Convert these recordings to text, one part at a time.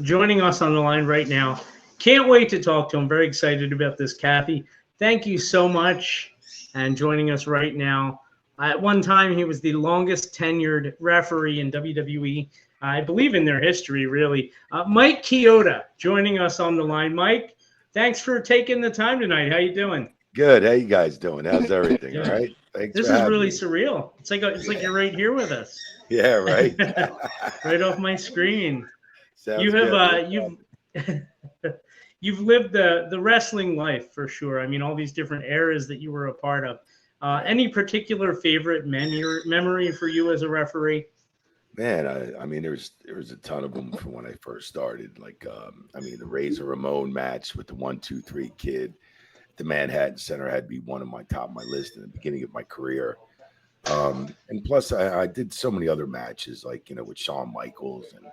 joining us on the line right now. Can't wait to talk to him. Very excited about this, Kathy. Thank you so much, and joining us right now. At one time, he was the longest tenured referee in WWE, I believe, in their history, really. Mike Chioda joining us on the line. Mike, thanks for taking the time tonight. How you doing? Good. How you guys doing? How's everything? All Yeah. right. Thanks This for is having really me. surreal. It's like Yeah. you're right here with us, Yeah. Right. right off my screen. You Sounds have good. you've lived the wrestling life for sure. I mean, all these different eras that you were a part of. Right. Any particular favorite memory for you as a referee? Man, I mean, there was a ton of them from when I first started. Like, I mean, the Razor Ramon match with the 1-2-3 kid, the Manhattan Center had to be one of my top of my list in the beginning of my career. And plus, I did so many other matches, like with Shawn Michaels and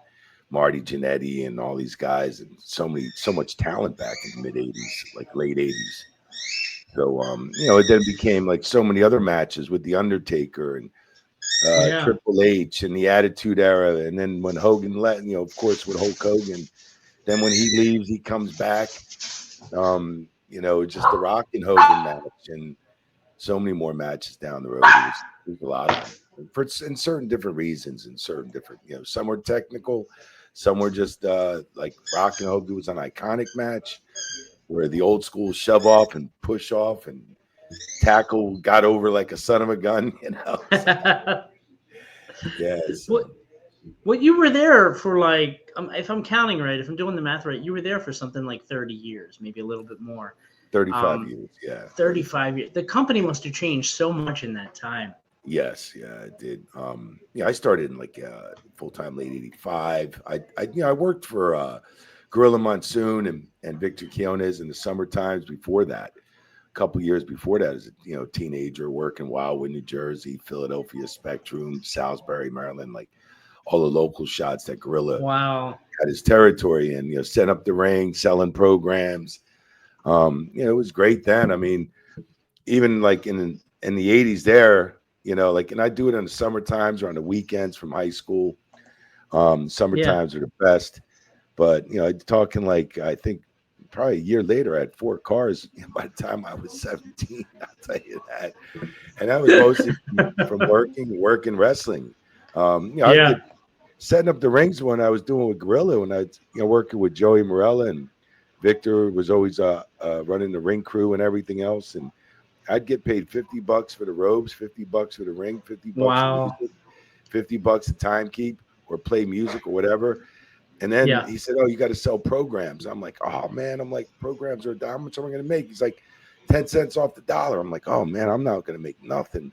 Marty Jannetty and all these guys, and so much talent back in the mid '80s, like late '80s. So, it then became like so many other matches with the Undertaker and Yeah. Triple H and the Attitude Era, and then when Hogan left, of course, with Hulk Hogan. Then when he leaves, he comes back. Just the Rock and Hogan match, and so many more matches down the road. It was a lot of them for in certain different reasons, and certain different. Some were technical, some were just like Rock and Hogan was an iconic match where the old school shove off and push off and tackle got over like a son of a gun. Yeah. what So what you were there for, like, if I'm counting right, if I'm doing the math right, you were there for something like 30 years, maybe a little bit more. 35 Um, years. Yeah, 35. 35 years. The company must have changed so much in that time. Yes, yeah, I did. I started in like full time late '85. I worked for Gorilla Monsoon and Victor Quiones in the summer times before that. A couple years before that, as a teenager, working Wildwood, New Jersey, Philadelphia Spectrum, Salisbury, Maryland, like all the local shots that Gorilla Wow. had his territory in. Setting up the ring, selling programs. It was great then. I mean, even like in the '80s there. Like, and I do it in the summer times or on the weekends from high school. Summer Yeah. times are the best. But, talking like, I think probably a year later, I had 4 cars by the time I was 17. I'll tell you that. And that was mostly from working wrestling. I Yeah. did setting up the rings when I was doing with Gorilla, when I was, working with Joey Morella, and Victor was always running the ring crew and everything else. And I'd get paid $50 for the robes, $50 for the ring, $50 for Wow. music, $50 a time keep or play music or whatever. And then Yeah. he said, "Oh, you got to sell programs." I'm like, "Oh man," I'm like, "Programs are how much am I going to make?" He's like, 10 cents off the dollar. I'm like, "Oh man, I'm not going to make nothing."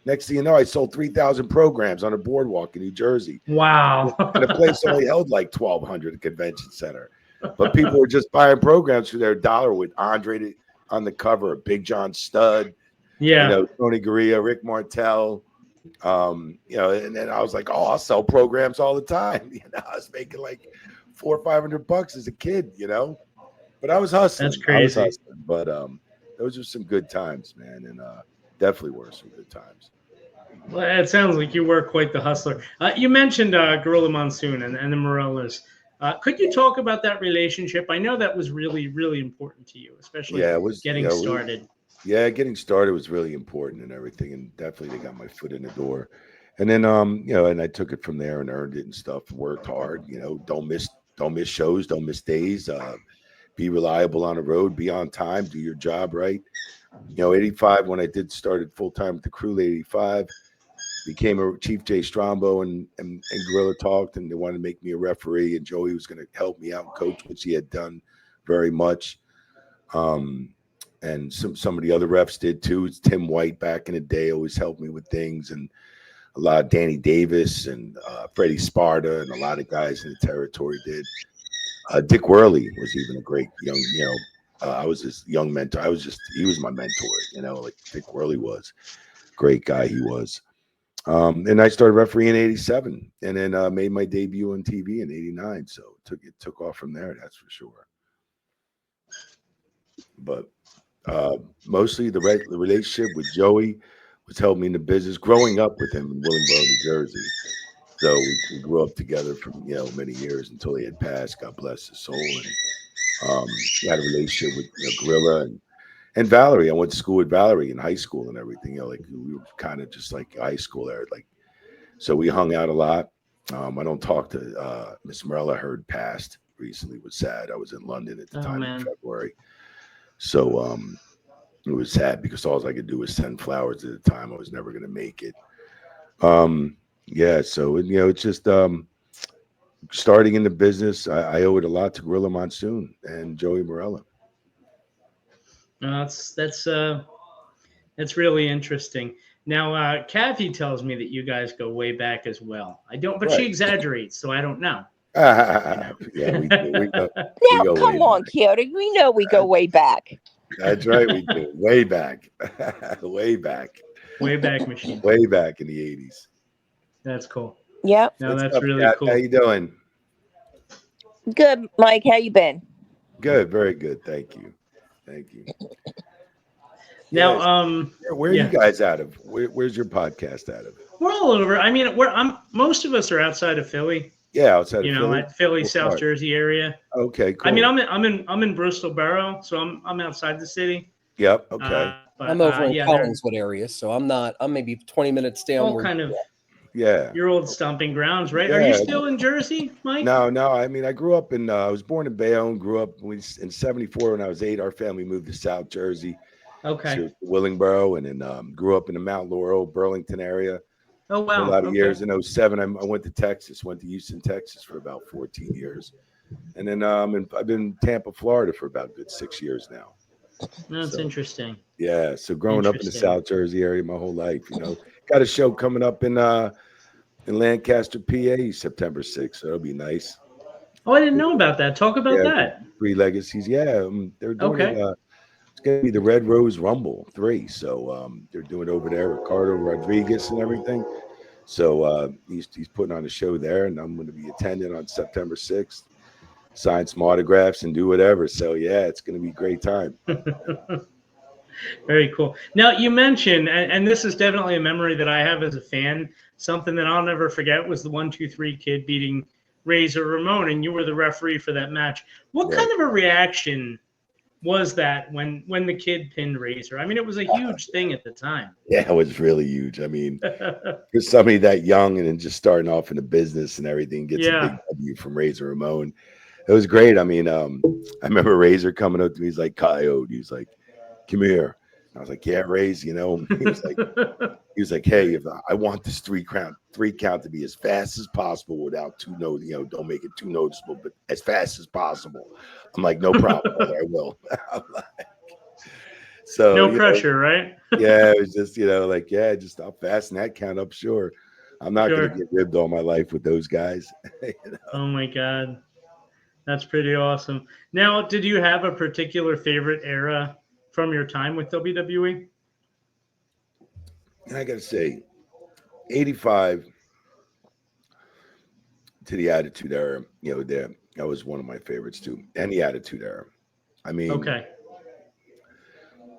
Next thing you know, I sold 3,000 programs on a boardwalk in New Jersey, Wow. and the place only held like 1,200 at Convention Center. But people were just buying programs for their dollar with Andre on the cover, Big John Studd, Yeah. Tony Gurria, Rick Martel. And then I was like, "Oh, I'll sell programs all the time." I was making like 400 or 500 bucks as a kid. But I was That's hustling. crazy. But those are some good times, man, and definitely were some good times. Well, it sounds like you were quite the hustler. You mentioned Gorilla Monsoon and the Morellas. Could you talk about that relationship? I know that was really, really important to you, especially Yeah, it was. getting started. Yeah, getting started was really important and everything, and definitely they got my foot in the door. And then, and I took it from there and earned it and stuff. Worked hard. Don't miss shows, don't miss days. Be reliable on the road, be on time, do your job right. 85 when I did started full time with the crew. Late '85 became a Chief Jay Strombo and Gorilla talked, and they wanted to make me a referee, and Joey was going to help me out and coach, which he had done very much. Um, and some of the other refs did too. It's Tim White back in the day always helped me with things, and a lot of Danny Davis and Freddie Sparta and a lot of guys in the territory did. Dick Worley was even a great young, I was his young mentor. He was my mentor, like Dick Worley was. Great guy he was. And I started refereeing in '87, and then made my debut on TV in '89. So it took off from there. That's for sure. But mostly the relationship with Joey was helping me in the business. Growing up with him in Willingboro, New Jersey, So we grew up together for many years until he had passed. God bless his soul. And had a relationship with Gorilla and Valerie. I went to school with Valerie in high school and everything. Like we were kind of just like high school there. Like so we hung out a lot. I don't talk to Miss Morella. Heard passed recently. Was sad. I was in London at the Oh time in man. February. So it was sad because all I could do was send flowers at the time. I was never going to make it. Yeah. So it's just starting in the business. I owe it a lot to Gorilla Monsoon and Joey Morella. No, that's really interesting. Now, Kathy tells me that you guys go way back as well. I don't, but she Right. exaggerates, so I don't know. Yeah, we do. We Now, go way come on, back. Chioda. We know we go way back. That's right. We do way back, way back, Way back machine. way back in the '80s. That's cool. Yep. No, What's that's up, really Kat? cool. How you doing? Good, Mike. How you been? Good, very good. Thank you. Thank you. Now, Yes. Where are you guys out of? Where's your podcast out of? we're all over. I mean, most of us are outside of Philly. Yeah, outside of Philly. At Philly, What South part? Jersey area. Okay, cool. I mean, I'm in Bristol Borough, so I'm outside the city. Yep. Okay. But, I'm over in yeah, Collingswood area, so I'm not. I'm maybe 20 minutes down. all Where kind of Yeah. your old stomping grounds, right? Are you Yeah. still in Jersey, Mike? No. I mean, I grew up in. I was born in Bayonne. Grew up in '74 when I was 8. Our family moved to South Jersey, Okay. to Willingboro, and then grew up in the Mount Laurel, Burlington area Oh for a wow. lot of Okay. years. In '07, I went to Texas. Went to Houston, Texas, for about 14 years, and then I've been in Tampa, Florida, for about a good 6 years now. That's So, interesting. Yeah, so growing up in the Interesting. South Jersey area my whole life, got a show coming up in Lancaster, PA, September 6th. So it'll be nice. Oh, I didn't know about that. Talk about Yeah, that. 3 Legacies. Yeah, they're doing Okay. it. It's going to be the Red Rose Rumble 3. So they're doing it over there, Ricardo Rodriguez and everything. So he's putting on a show there, and I'm going to be attending on September 6th. Sign some autographs and do whatever. So yeah, it's going to be a great time. Very cool. Now you mentioned, and this is definitely a memory that I have as a fan. Something that I'll never forget was the 1-2-3 Kid beating Razor Ramon, and you were the referee for that match. What kind of a reaction was that when the Kid pinned Razor? I mean, it was a huge thing at the time. Yeah, it was really huge. I mean, for somebody that young and then just starting off in the business and everything, gets a big W from Razor Ramon. It was great. I mean, I remember Razor coming up to me. He's like, Coyote. He's like, come here. I was like, yeah, Raze, He was like, hey, if I want this three count to be as fast as possible without too don't make it too noticeable, but as fast as possible. I'm like, no problem, brother, I will. I'm like, so no pressure, right? Yeah, it was just just I'll fasten that count up. Sure, I'm not going to get ribbed all my life with those guys. Oh my God, that's pretty awesome. Now, did you have a particular favorite era from your time with WWE? And I got to say, 85 to the Attitude Era, that was one of my favorites too. And the Attitude Era. I mean,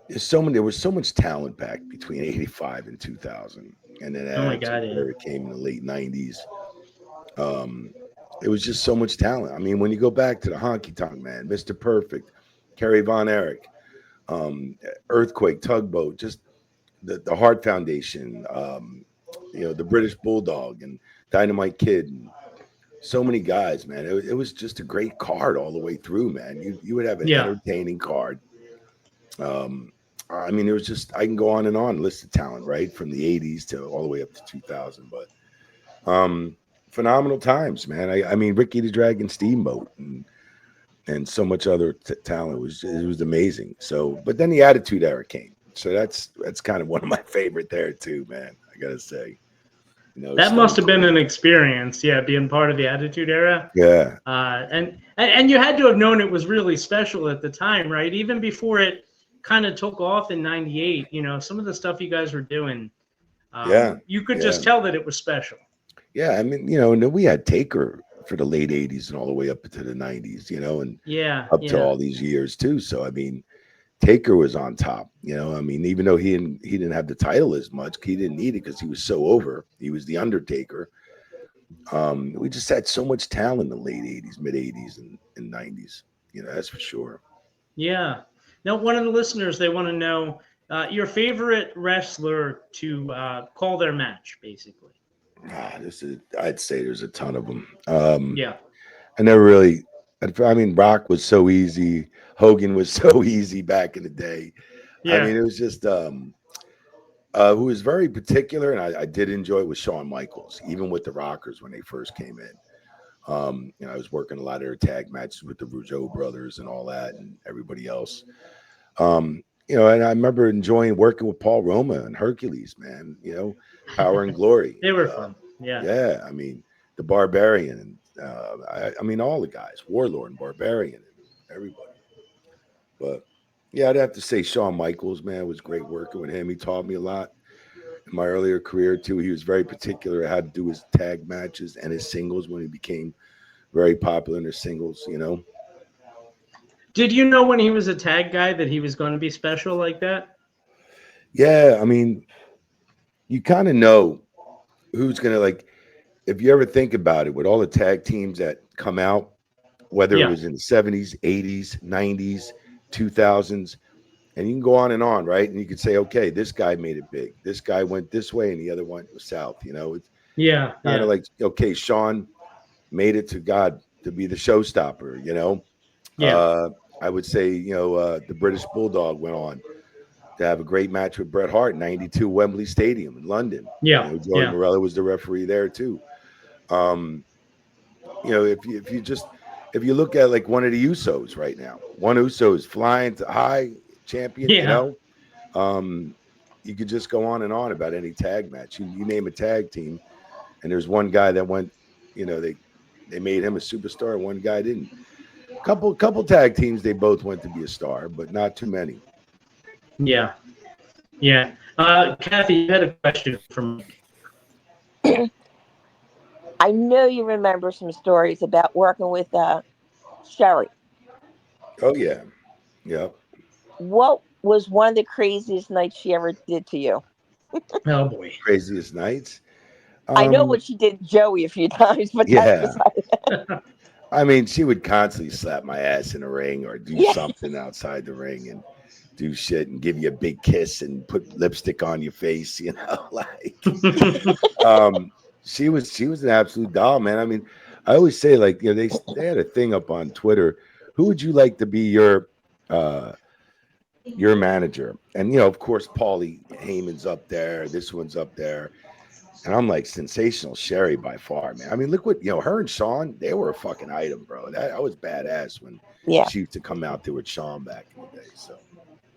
there was so much talent back between 85 and 2000. And then it came in the late 90s. It was just so much talent. I mean, when you go back to the Honky Tonk Man, Mr. Perfect, Kerry Von Erich, Earthquake, Tugboat, just the Hart Foundation, the British Bulldog and Dynamite Kid, and so many guys, man. It was just a great card all the way through, man. You would have an entertaining card. I mean, there was just, I can go on and on, list of talent, right, from the 80s to all the way up to 2000. But phenomenal times, man. I mean, Ricky the Dragon Steamboat and so much other talent. It was amazing. So, but then the Attitude Era came. So that's kind of one of my favorite there too, man. I gotta say, that must have been an experience, being part of the Attitude Era. Yeah. And you had to have known it was really special at the time, right? Even before it kind of took off in '98. Some of the stuff you guys were doing, you could just tell that it was special. Yeah, I mean, and then we had Taker for the late 80s and all the way up into the 90s, and up to all these years too. So I mean, Taker was on top, I mean, even though he didn't have the title as much, he didn't need it because he was so over. He was the Undertaker. We just had so much talent in the late 80s, mid 80s, and 90s. That's for sure. Yeah. Now, one of the listeners, they want to know your favorite wrestler to call their match, basically. I'd say there's a ton of them. Yeah. I never really, I mean, Rock was so easy. Hogan was so easy back in the day. I Yeah. mean, it was just, who was very particular, and I did enjoy it, was Shawn Michaels, even with the Rockers when they first came in. I was working a lot of their tag matches with the Rougeau brothers and all that, and everybody else. And I remember enjoying working with Paul Roma and Hercules, man. Power and Glory. They were fun. Yeah. Yeah, I mean, the Barbarian, and I mean all the guys, Warlord and Barbarian, and everybody. But yeah, I'd have to say Shawn Michaels, man, it was great working with him. He taught me a lot in my earlier career too. He was very particular how to do his tag matches and his singles when he became very popular in his singles. Did you know when he was a tag guy that he was going to be special like that? Yeah, I mean, you kind of know who's gonna like. If you ever think about it, with all the tag teams that come out, whether it Yeah. was in the 70s, 80s, 90s, 2000s, and you can go on and on, right? And you could say, okay, this guy made it big. This guy went this way, and the other one was south. It's Yeah. kind Yeah. of like, okay, Sean made it to God to be the showstopper. Yeah. I would say, the British Bulldog went on to have a great match with Bret Hart, 92 Wembley Stadium in London. Yeah. Joey Yeah. Morello was the referee there too. Um, if you look at like one of the Usos right now, one Uso is flying to high champion, Yeah. you could just go on and on about any tag match. You name a tag team, and there's one guy that went, they made him a superstar, and one guy didn't. Couple tag teams, they both went to be a star, but not too many. Yeah. Yeah. Kathy, you had a question for Mike. I know you remember some stories about working with Sherry. Oh yeah, yeah. What was one of the craziest nights she ever did to you? Oh boy. Craziest nights. I know what she did to Joey a few times, but that's Yeah. beside it. I mean, she would constantly slap my ass in the ring or do Yeah. something outside the ring and do shit and give you a big kiss and put lipstick on your face, like she was an absolute doll, man. I mean, I always say, like, they had a thing up on Twitter. Who would you like to be your manager? And of course, Paulie Heyman's up there, this one's up there. And I'm like, sensational Sherry by far, man. I mean, look what, her and Sean, they were a fucking item, bro. That was badass when Yeah. she used to come out there with Sean back in the day. So,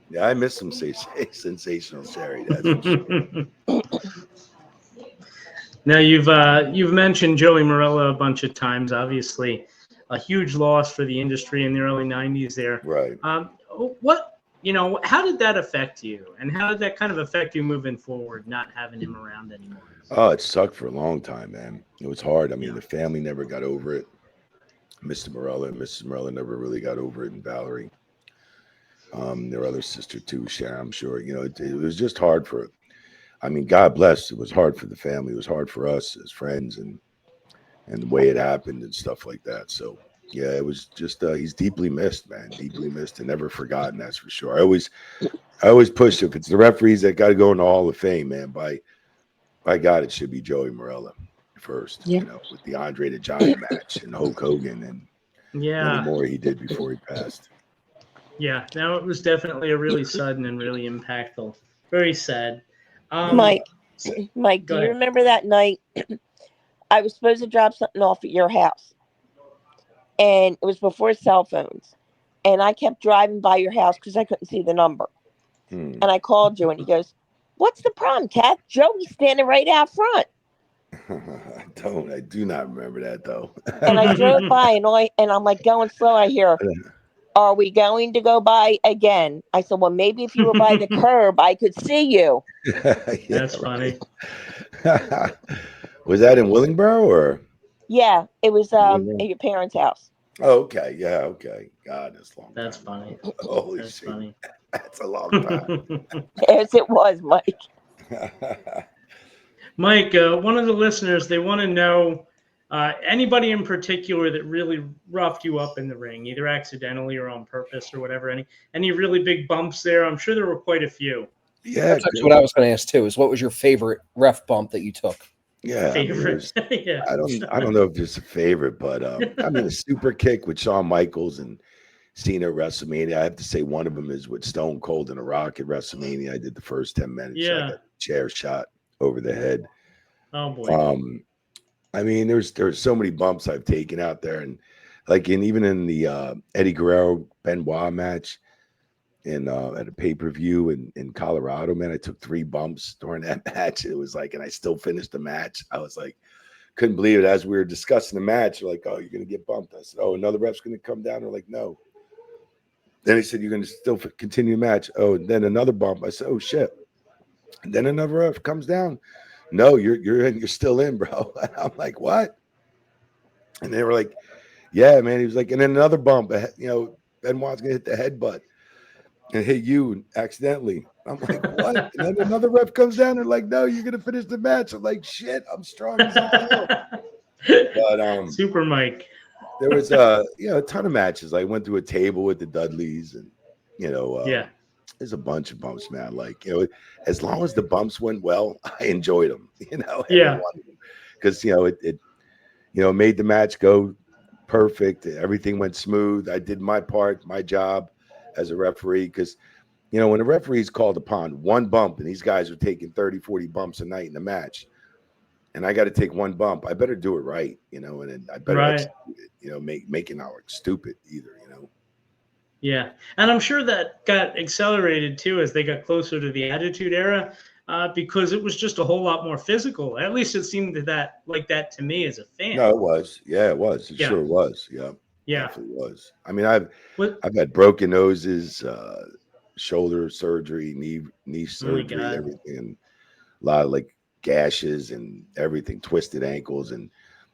yeah, I miss some sensational Sherry. That's for sure. Now you've mentioned Joey Morello a bunch of times. Obviously, a huge loss for the industry in the early '90s. There, Right. How did that affect you, and how did that kind of affect you moving forward, not having him around anymore? Oh, it sucked for a long time, man. It was hard. I mean, the family never got over it. Mr. Morello and Mrs. Morello never really got over it, and Valerie. Their other sister too, Sharon. I'm sure. It was just hard for. I mean, God bless. It was hard for the family. It was hard for us as friends, and the way it happened and stuff like that. So yeah, it was just he's deeply missed, man. Deeply missed and never forgotten. That's for sure. I always push, if it's the referees that got to go in the Hall of Fame, man. By God, it should be Joey Morello first. Yeah. With the Andre the Giant match and Hulk Hogan and many more he did before he passed. Yeah, now it was definitely a really sudden and really impactful. Very sad. Mike, do you ahead. remember that night I was supposed to drop something off at your house? And it was before cell phones. And I kept driving by your house because I couldn't see the number. And I called you and he goes, "What's the problem, Kath? Joey's standing right out front." I do not remember that though. And I drove by and I'm like going slow. I hear, "Are we going to go by again?" I said, "Well, maybe if you were by the curb, I could see you." That's funny. Was that in Willingboro or? Yeah, it was at your parents' house. Oh, okay. Yeah. Okay. God, that's long. That's funny. Holy That's shit. funny. That's a long time. Yes, it was, Mike. Mike, one of the listeners, they want to know Anybody in particular that really roughed you up in the ring, either accidentally or on purpose or whatever? Any really big bumps there? I'm sure there were quite a few. Yeah, That's actually what I was going to ask too. Is what was your favorite ref bump that you took? yeah. I mean, Favorite? Yeah. I don't know if it's a favorite, but I mean, a super kick with Shawn Michaels and Cena at WrestleMania. I have to say one of them is with Stone Cold and The Rock at WrestleMania. I did the first 10 minutes. I Yeah. got a chair shot over the head. Oh boy. I mean, there's so many bumps I've taken out there, and like even in the Eddie Guerrero Benoit match in at a pay-per-view in Colorado, man, I took 3 bumps during that match. It was like, and I still finished the match. I was like, couldn't believe it. As we were discussing the match, they're like, oh, you're gonna get bumped. I said, oh, another ref's gonna come down. They're like, no. Then he said, you're gonna still continue the match. Oh, and then another bump. I said, oh shit. And then another ref comes down. No, you're in, you're still in, bro. And I'm like, what? And they were like, yeah, man. He was like, and then another bump. You know, Benoit's gonna hit the headbutt and hit you accidentally. I'm like, what? And then another ref comes down and like, no, you're gonna finish the match. I'm like, shit, I'm strong as hell. But Super Mike. there was you know, a ton of matches. I went through a table with the Dudleys, and you know, Yeah. there's a bunch of bumps, man. Like, you know, as long as the bumps went well, I enjoyed them. You know, Yeah. because you know it made the match go perfect. Everything went smooth. I did my part, my job as a referee, because you know when a referee is called upon, one bump, and these guys are taking 30, 40 bumps a night in the match, and I got to take one bump, I better do it right, you know, and then I better Right. execute it, you know, make it not look stupid either, you know. Yeah, and I'm sure that got accelerated too as they got closer to the Attitude Era, because it was just a whole lot more physical. At least it seemed like that to me as a fan. No, it was. Yeah, it was. It Yeah. sure was. Yeah. Yeah. Definitely was. I mean, I've What? had broken noses, shoulder surgery, knee Oh my surgery, God. everything, and a lot of like gashes and everything, twisted ankles and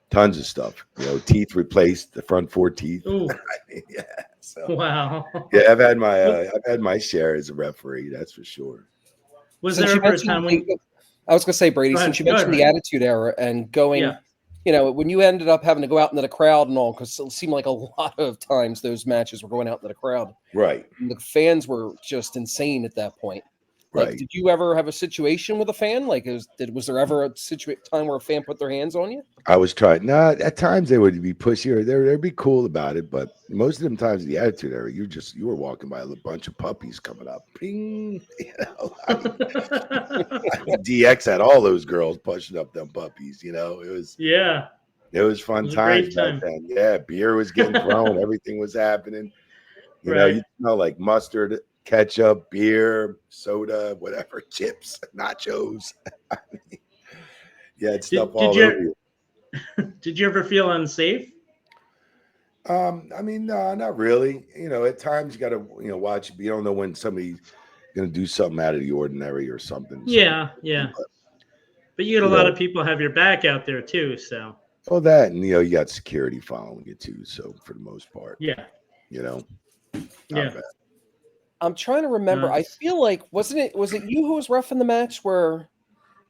tons of stuff. You know, teeth replaced, the front 4 teeth. Ooh. I mean, yeah. So Wow. yeah, I've had my share as a referee, that's for sure. Was Since there you ever a mentioned time when? I was going to say, Brady, Go ahead, since you go ahead, mentioned the Ryan. Attitude Era and going, Yeah. you know, when you ended up having to go out into the crowd and all, because it seemed like a lot of times those matches were going out into the crowd. Right. And the fans were just insane at that point. Like, Right. did you ever have a situation with a fan? Like, was there ever a time where a fan put their hands on you? I was trying. No, at times they would be pushy or they'd be cool about it, but most of them times the Attitude Era, you were walking by a bunch of puppies coming up. Ping, you know. I mean, DX had all those girls pushing up them puppies. You know, it was Yeah. fun It was a times great back time. then. Yeah, beer was getting thrown, everything was happening. You know, Right. you smell like mustard, ketchup, beer, soda, whatever, chips, nachos. I mean, yeah, it's stuff Did all over you you. did you ever feel unsafe? I mean, no, not really. You know, at times you got to, you know, watch. You don't know when somebody's going to do something out of the ordinary or something. Yeah, yeah. But you get a You lot know, of people have your back out there too, so well, that, and you know, you got security following you too. So for the most part, yeah, you know, yeah. not bad. I'm trying to remember. I feel like was it you who was reffing the match where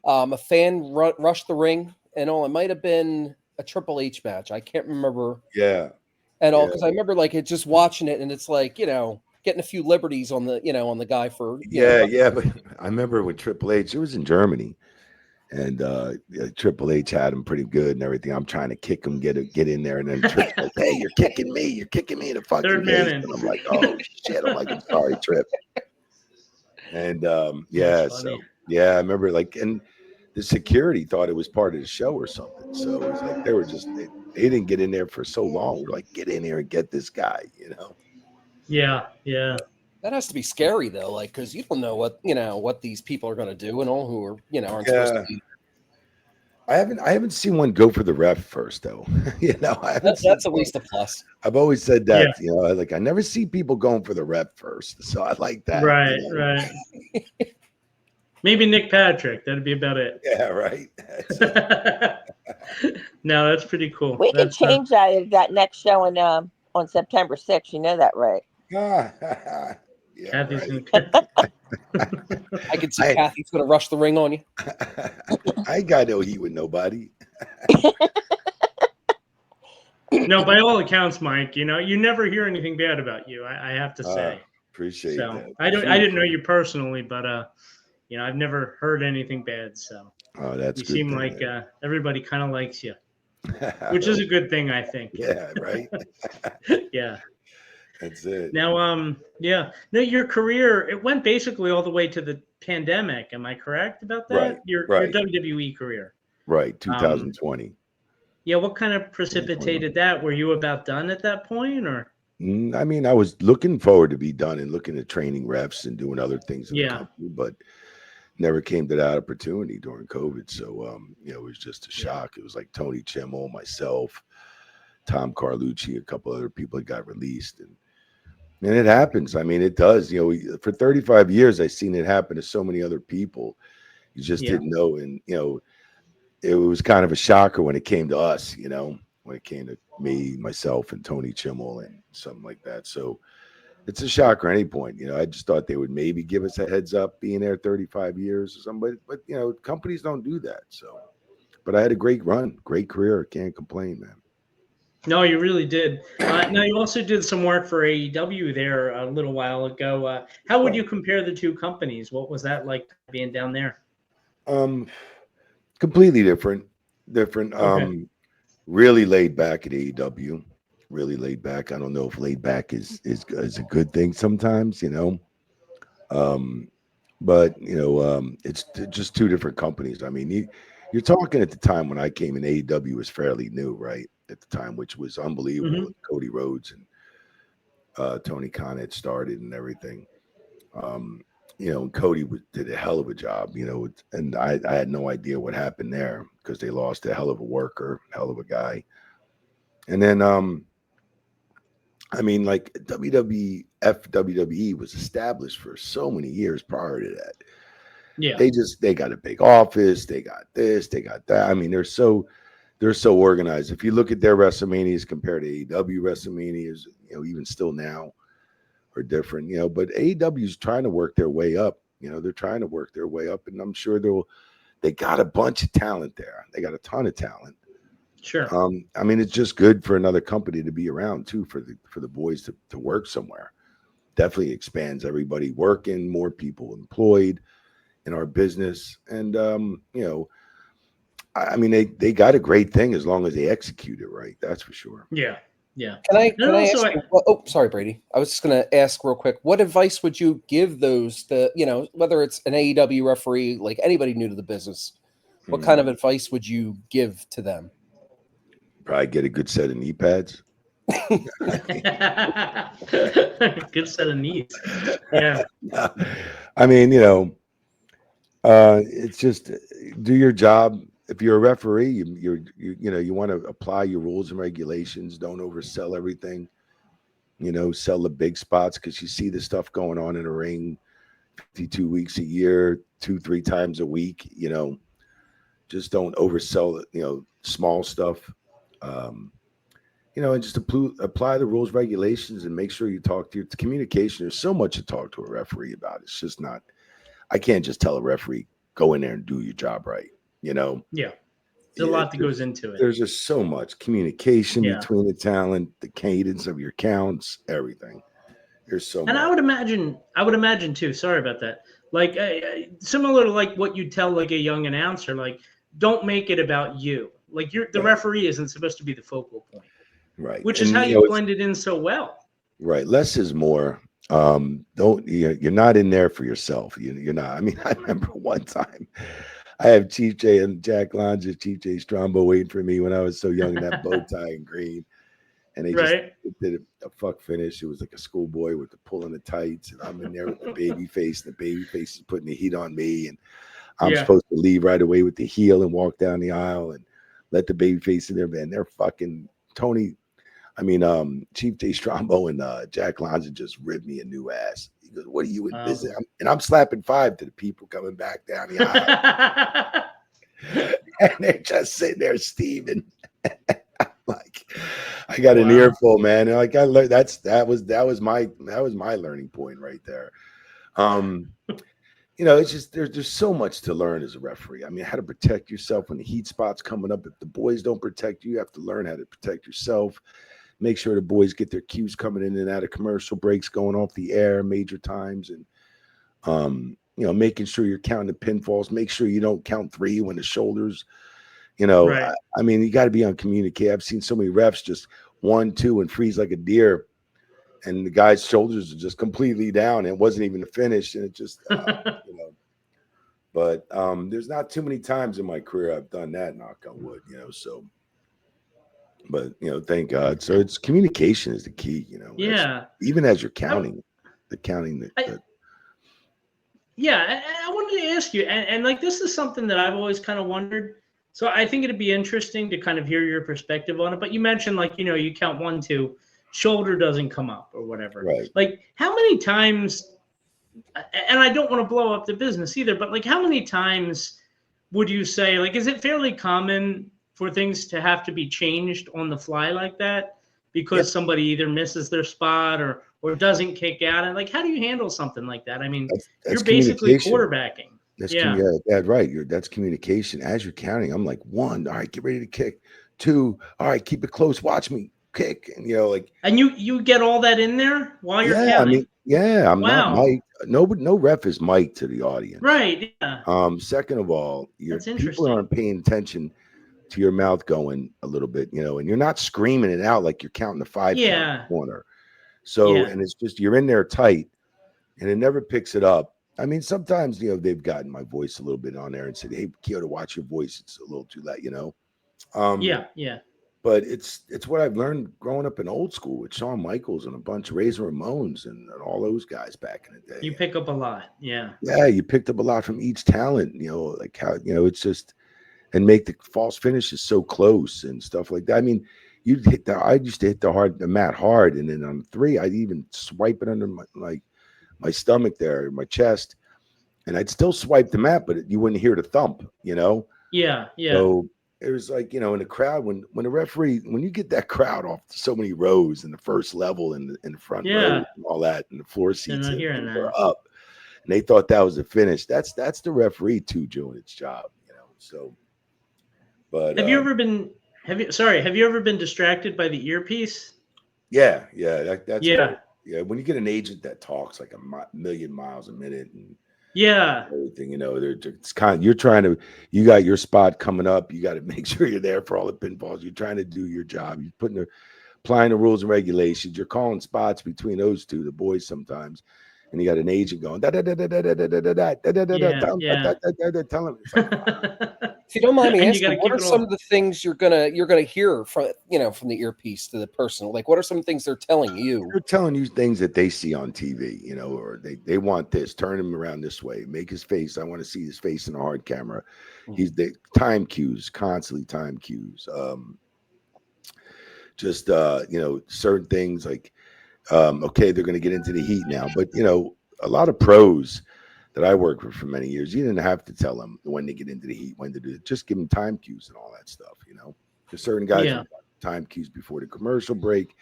a fan rushed the ring and all? It might have been a Triple H match. I can't remember Yeah. at all Yeah. because I remember like it just watching it and it's like, you know, getting a few liberties on the, you know, on the guy for Yeah. But I remember when Triple H, it was in Germany, and Triple H had him pretty good and everything. I'm trying to kick him, get in there, and then Trip's like, "Hey, you're kicking me in the fucking Third man face." in. And I'm like, "Oh shit!" I'm like, "I'm sorry, Trip." And That's so funny. yeah, I remember like, and the security thought it was part of the show or something. So it was like they were just they didn't get in there for so long. We're like, get in here and get this guy, you know. Yeah, yeah. That has to be scary though, like because you don't know what these people are going to do and all who are aren't Yeah. supposed to be. I haven't seen one go for the ref first though. You know, I haven't That's seen at least a plus. I've always said that, Yeah. you know, like I never see people going for the ref first. So I like that. Right, you know? right. Maybe Nick Patrick. That'd be about it. Yeah, right. No, that's pretty cool. We could That's, change that at that next show on September 6th. You know that, right? Yeah, Kathy's right. I could see Kathy's going to rush the ring on you. I ain't got no heat with nobody. No, by all accounts, Mike, you never hear anything bad about you. I have to say. Appreciate So that. I didn't know you personally, but I've never heard anything bad. So Oh, that's you good seem thing. like everybody kind of likes you, which is a good thing, I think. Yeah, right. Yeah. That's it. Now, yeah. No, your career, it went basically all the way to the pandemic. Am I correct about Right, that? Your right, WWE career. right. Um, 2020. yeah. What kind of 2021. precipitated that? Were you about done at that point, or? I mean, I was looking forward to be done and looking at training refs and doing other things in the Yeah. company, but never came to that opportunity during COVID. So, it was just a Yeah. shock. It was like Tony Chimmel, myself, Tom Carlucci, a couple other people that got released, and it happens. I mean, it does. For 35 years, I've seen it happen to so many other people. You just Yeah. didn't know, and it was kind of a shocker when it came to us. When it came to me, myself, and Tony Chimmel, and something like that. So it's a shocker at any point. I just thought they would maybe give us a heads up being there 35 years or something, but companies don't do that. So, but I had a great run, great career. Can't complain, man. No, you really did. Now you also did some work for AEW there a little while ago. How would Right. you compare the two companies? What was that like being down there? Completely different. Okay. Really laid back at AEW. Really laid back. I don't know if laid back is a good thing sometimes, Um, but it's just two different companies. I mean, you're talking at the time when I came in, AEW was fairly new, right? At the time, which was unbelievable. Hmm. Cody Rhodes and Tony Khan had started and everything. Um, and Cody did a hell of a job, and I had no idea what happened there because they lost a hell of a worker, hell of a guy. And then, I mean, like WWE was established for so many years prior to that. Yeah. They got a big office, they got this, they got that. I mean, they're so organized. If you look at their WrestleManias compared to AEW WrestleManias, even still now are different, but AEW is trying to work their way up. They're trying to work their way up, and I'm sure they got a bunch of talent there. They got a ton of talent. Sure. I mean, it's just good for another company to be around too, for the boys to work somewhere. Definitely expands everybody working, more people employed in our business. And I mean, they got a great thing as long as they execute it right. That's for sure. Yeah. Yeah. Can I ask you, oh, sorry, Brady. I was just going to ask real quick, what advice would you give those whether it's an AEW referee, like anybody new to the business, what kind of advice would you give to them? Probably get a good set of knee pads. Good set of knees. Yeah. I mean, it's just do your job. If you're a referee, you want to apply your rules and regulations. Don't oversell everything. Sell the big spots because you see the stuff going on in a ring 52 weeks a year, 2-3 times a week. Just don't oversell small stuff. And just apply the rules, regulations, and make sure you talk to your communication. There's so much to talk to a referee about. It's just not. I can't just tell a referee go in there and do your job right. Yeah. There's a lot that goes into it. There's just so much communication Yeah. between the talent, the cadence of your counts, everything. There's so much. And I would imagine too. Sorry about that. Like similar to like what you tell like a young announcer, like don't make it about you. Like the referee isn't supposed to be the focal point. Right. Which is how you blended in so well. Right. Less is more. You're not in there for yourself. You're not. I mean, I remember one time I have Chief J and Jack Lanza, Chief J Strombo waiting for me when I was so young in that bow tie and green. And they just did a fuck finish. It was like a schoolboy with the pulling the tights, and I'm in there with the baby face, and the baby face is putting the heat on me, and I'm supposed to leave right away with the heel and walk down the aisle and let the baby face in there, man. They're fucking Tony. I mean, Chief J Strombo and Jack Lanza just ripped me a new ass. He goes, "What are you in business?" And I'm slapping 5 to the people coming back down the aisle, and they're just sitting there steaming. Like, I got an earful, man. And like I learned that was my learning point right there. it's just there's so much to learn as a referee. I mean, how to protect yourself when the heat spot's coming up. If the boys don't protect you, you have to learn how to protect yourself. Make sure the boys get their cues coming in and out of commercial breaks, going off the air major times, and making sure you're counting the pinfalls. Make sure you don't count 3 when the shoulders. Right. I mean, you got to be on communicate. I've seen so many refs just 1, 2 and freeze like a deer, and the guy's shoulders are just completely down. And it wasn't even the finish, and it just But there's not too many times in my career I've done that. Knock on wood, So, but thank God. So it's communication is the key. Yeah. Even as you're counting, Yeah, I wanted to ask you, and like this is something that I've always kind of wondered. So I think it'd be interesting to kind of hear your perspective on it. But you mentioned like, you count 1, 2, shoulder doesn't come up or whatever. Right. Like how many times, and I don't want to blow up the business either, but like how many times would you say, like, is it fairly common for things to have to be changed on the fly like that because somebody either misses their spot or doesn't kick out? And like, how do you handle something like that? I mean, that's you're basically communication. quarterbacking. Right. That's communication. As you're counting, I'm like, 1, all right, get ready to kick. 2, all right, keep it close. Watch me kick. And and you get all that in there while you're counting. I'm not Mike. No ref is Mike to the audience. Right. Yeah. Second of all, That's people interesting. aren't paying attention to your mouth going a little bit, and you're not screaming it out like you're counting the 5 count in the corner. So, and it's just you're in there tight, and it never picks it up. I mean, sometimes they've gotten my voice a little bit on there and said, "Hey, Chioda, watch your voice; it's a little too loud," Yeah. But it's what I've learned growing up in old school with Shawn Michaels and a bunch of Razor Ramones and all those guys back in the day. You pick up a lot, yeah. Yeah, you picked up a lot from each talent. Like how it's just and make the false finishes so close and stuff like that. I mean, I used to hit the mat hard, and then on 3, I'd even swipe it under my stomach there, my chest, and I'd still swipe the mat, but you wouldn't hear the thump, Yeah. So it was like, in the crowd, when the referee, when you get that crowd off so many rows in the first level and in the front row and all that, and the floor seats are up, and they thought that was a finish. That's the referee too doing its job, So, but have you ever been distracted by the earpiece? Yeah, that's when you get an agent that talks like a million miles a minute and everything, it's you got your spot coming up, you got to make sure you're there for all the pinfalls. You're trying to do your job, you're applying the rules and regulations, you're calling spots between those two, the boys sometimes, and you got an agent going da da da da da da da da da da da tell him. It's like, if you don't mind me asking, what are some of the things you're gonna hear from from the earpiece to the person? Like, what are some things they're telling you? They're telling you things that they see on TV, or they want this, turn him around this way, make his face. I want to see his face in a hard camera. He's the time cues, constantly time cues. Just certain things like, okay, they're going to get into the heat now, but a lot of pros that I worked with for many years, you didn't have to tell them when they get into the heat, when to do it. Just give them time cues and all that stuff. There's certain guys time cues before the commercial break,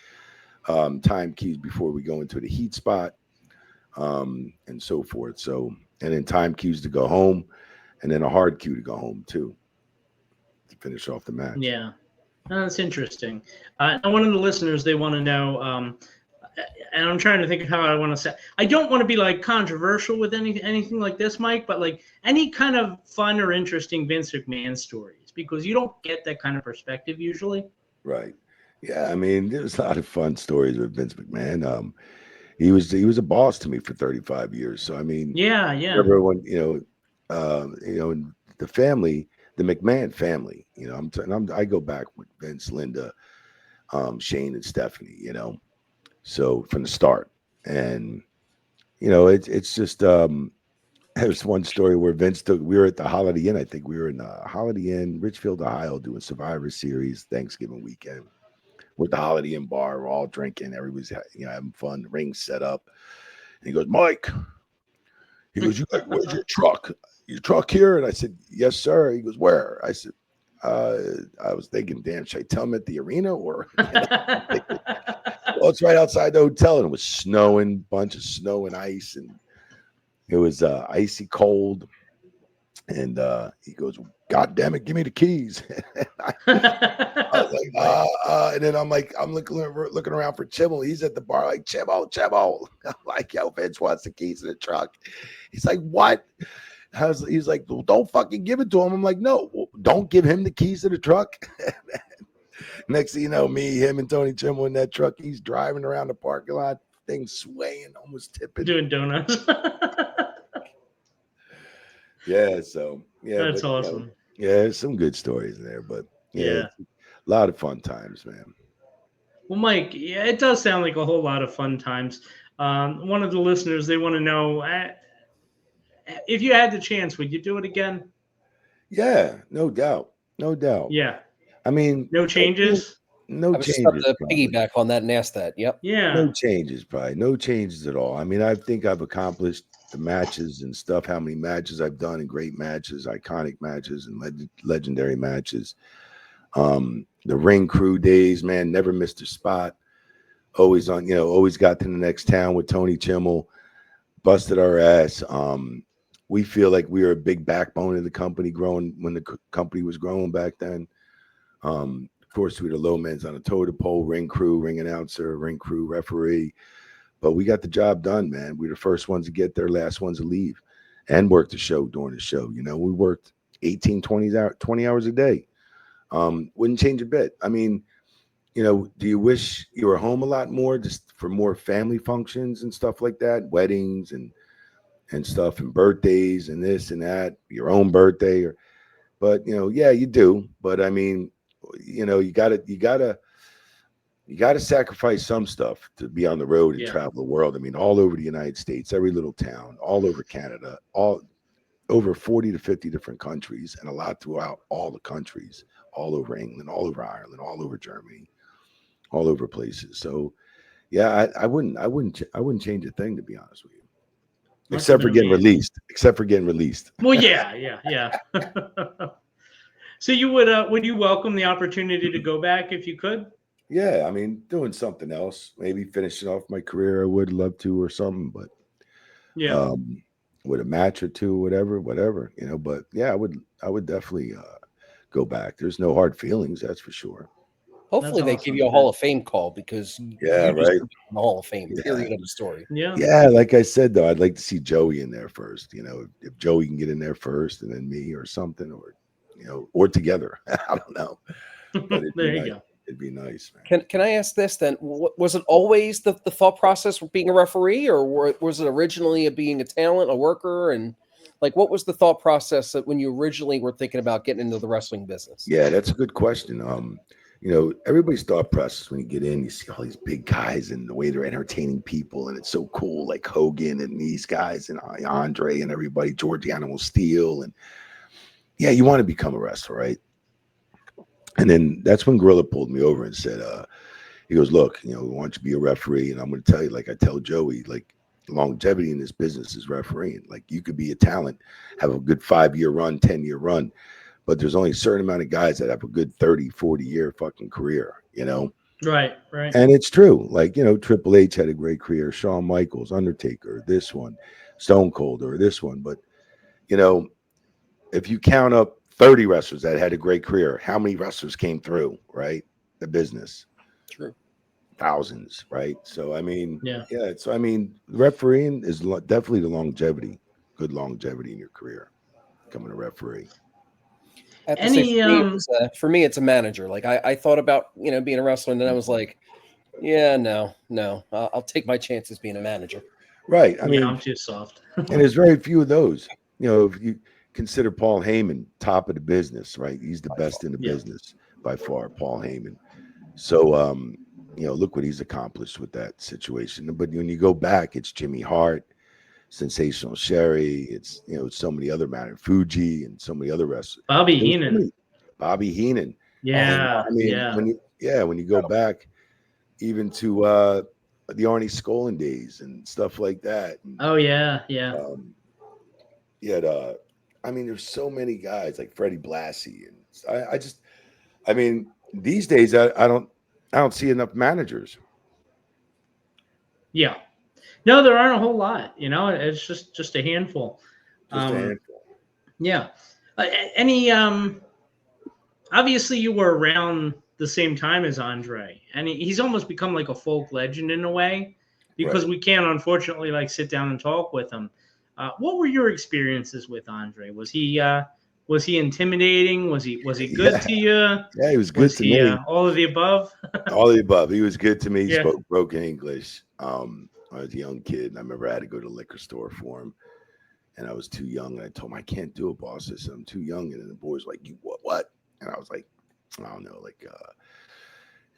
time cues before we go into the heat spot, and so forth. So, and then time cues to go home, and then a hard cue to go home too, to finish off the match. Yeah, that's interesting. One of the listeners, they want to know, and I'm trying to think of how I want to say. I don't want to be like controversial with anything like this, Mike, but like any kind of fun or interesting Vince McMahon stories, because you don't get that kind of perspective usually. Right. Yeah. I mean, there's a lot of fun stories with Vince McMahon. He was a boss to me for 35 years. So I mean, everyone, the family, the McMahon family, I go back with Vince, Linda, Shane, and Stephanie, so from the start. And it's just there's one story where we were at the Holiday Inn. I think we were in the Holiday Inn, Richfield, Ohio, doing Survivor Series Thanksgiving weekend. We're at the Holiday Inn bar, we're all drinking, everybody's having fun, the ring's set up. And he goes, Mike, he goes, where's your truck? Your truck here? And I said, yes, sir. He goes, where? I said, I was thinking, damn, should I tell him at the arena or? Well, it's right outside the hotel, and it was snowing, bunch of snow and ice, and It was icy cold, and he goes, "God damn it, give me the keys." I was like, and then I'm looking around for Chibble. He's at the bar, like, Chibble. I'm like, yo, Vince wants the keys to the truck. He's like, what? He's like, well, don't fucking give it to him. I'm like, no, don't give him the keys to the truck. Next thing you know, me, him, and Tony Chimel in that truck. He's driving around the parking lot, thing swaying, almost tipping. Doing donuts. Yeah, so yeah, That's but awesome. yeah, there's some good stories in there, but yeah, a lot of fun times, man. Well, Mike, yeah, it does sound like a whole lot of fun times. One of the listeners, they want to know if you had the chance, would you do it again? Yeah, no doubt, no doubt. Yeah. I mean, No changes? no I was just about changes. to Probably. piggyback on that and ask that. Yep. Yeah. No changes, probably. No changes at all. I mean, I think I've accomplished the matches and stuff, how many matches I've done, and great matches, iconic matches, and legendary matches. The ring crew days, man, never missed a spot. Always on, always got to the next town with Tony Chimel, busted our ass. We feel like we were a big backbone of the company growing when the company was growing back then. Of course, we were the low men's on a totem pole, ring crew, ring announcer, ring crew, referee. But we got the job done, man. We were the first ones to get there, last ones to leave, and work the show during the show. We worked 18, 20 hours a day. Wouldn't change a bit. I mean, do you wish you were home a lot more, just for more family functions and stuff like that, weddings and stuff, and birthdays and this and that, your own birthday, but yeah, you do. But I mean, you gotta sacrifice some stuff to be on the road and travel the world. I mean, all over the United States, every little town, all over Canada, all over 40 to 50 different countries, and a lot throughout all the countries, all over England, all over Ireland, all over Germany, all over places. So yeah, I wouldn't change a thing, to be honest with you. Except for getting released. Well, yeah. So would you welcome the opportunity to go back if you could? Yeah, I mean, doing something else, maybe finishing off my career, I would love to, or something, but yeah, with a match or two, whatever, but yeah, I would definitely go back. There's no hard feelings, that's for sure. Hopefully they give you a man. Hall of Fame call, because yeah, you right, in the Hall of Fame. Period of the story. Yeah, like I said though, I'd like to see Joey in there first. If Joey can get in there first, and then me or something, or together. I don't know. But there you go. It'd be nice, man. Can I ask this then? Was it always the thought process of being a referee, or was it originally being a talent, a worker, and what was the thought process that when you originally were thinking about getting into the wrestling business? Yeah, that's a good question. Everybody's thought process when you get in, you see all these big guys and the way they're entertaining people, and it's so cool, like Hogan and these guys and Andre and everybody, George Animal Steel, and yeah, you want to become a wrestler, right? And then that's when Gorilla pulled me over and said, he goes, look, we want you to be a referee. And I'm going to tell you, like I tell Joey, like, longevity in this business is refereeing. Like, you could be a talent, have a good 5-year run, 10-year run, but there's only a certain amount of guys that have a good 30, 40-year fucking career, Right. And it's true. Like, Triple H had a great career, Shawn Michaels, Undertaker, this one, Stone Cold, or this one. But, if you count up 30 wrestlers that had a great career, how many wrestlers came through, right? The business. True. Thousands, right? So, I mean, yeah. So, I mean, refereeing is definitely the longevity, good longevity in your career, becoming a referee. For me, it's a manager. Like, I thought about, being a wrestler, and then I was like, yeah, no, I'll take my chances being a manager. Right. I mean, I'm too soft. And there's very few of those. If you consider Paul Heyman top of the business, right? He's the best in the business by far, Paul Heyman. So, look what he's accomplished with that situation. But when you go back, it's Jimmy Hart, Sensational Sherry. It's, so many other Fuji, and so many other wrestlers. Bobby Heenan. Yeah. I mean, when you go back even to the Arnie Skolin days and stuff like that. And, oh yeah. I mean, there's so many guys like Freddie Blassie, and I mean, these days I don't see enough managers. Yeah. No, there aren't a whole lot. It's just a handful. Just a handful. Yeah. Any obviously you were around the same time as Andre, and he's almost become like a folk legend in a way because Right. we can't unfortunately like sit down and talk with him. What were your experiences with Andre? Was he intimidating? Was he good Yeah. to you? Yeah, he was good Was to he me. all of the above? All of the above. He was good to me. He Yeah. spoke broken English. I was a young kid, and I remember I had to go to the liquor store for him, and I was too young. And I told him, I can't do it, boss. I said, I'm too young. And then the boys were like, you what? And I was like, I don't know, like